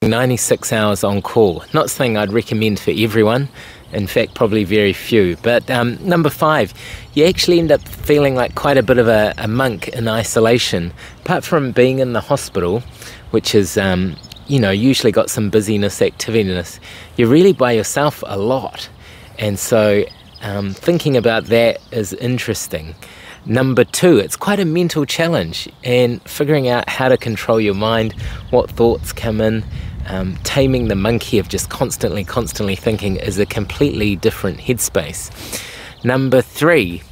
96 hours on call. Not something I'd recommend for everyone. In fact, probably very few. But number 5, you actually end up feeling like quite a bit of a monk in isolation. Apart from being in the hospital, which is, usually got some busyness, activiness, you're really by yourself a lot. And so thinking about that is interesting. Number 2, it's quite a mental challenge, and figuring out how to control your mind, what thoughts come in, taming the monkey of just constantly thinking is a completely different headspace. Number 3,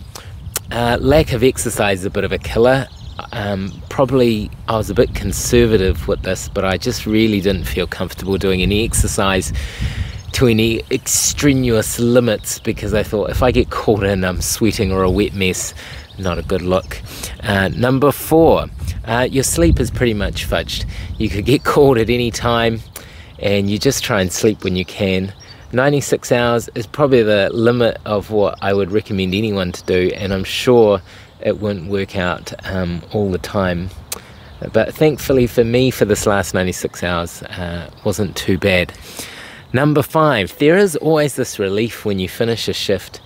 lack of exercise is a bit of a killer. Probably I was a bit conservative with this, but I just really didn't feel comfortable doing any exercise to any extraneous limits, because I thought if I get caught in I'm sweating or a wet mess, not a good look. Number 4, your sleep is pretty much fudged. You could get called at any time, and you just try and sleep when you can. 96 hours is probably the limit of what I would recommend anyone to do, and I'm sure it won't work out all the time. But thankfully for me, for this last 96 hours, wasn't too bad. Number 5, there is always this relief when you finish a shift,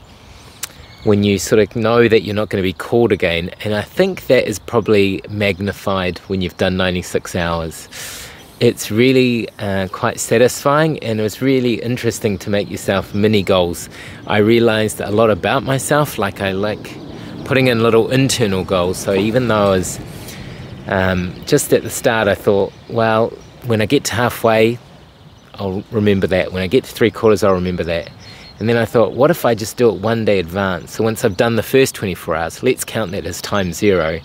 when you sort of know that you're not going to be called again, and I think that is probably magnified when you've done 96 hours. It's really quite satisfying, and it was really interesting to make yourself mini goals. I realized a lot about myself, like I like putting in little internal goals. So even though I was just at the start, I thought, well, when I get to halfway, I'll remember that. When I get to 3/4, I'll remember that. And then I thought, what if I just do it one day advance? So once I've done the first 24 hours, let's count that as time 0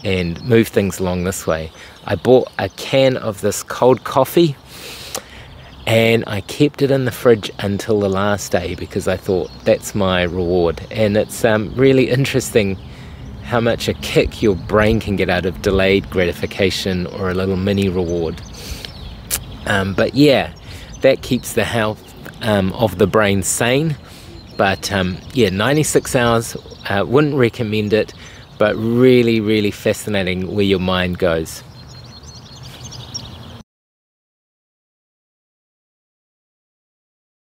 and move things along this way. I bought a can of this cold coffee, and I kept it in the fridge until the last day because I thought that's my reward. And it's really interesting how much a kick your brain can get out of delayed gratification or a little mini reward. But yeah, that keeps the health of the brain sane. But yeah, 96 hours, wouldn't recommend it, but really fascinating where your mind goes.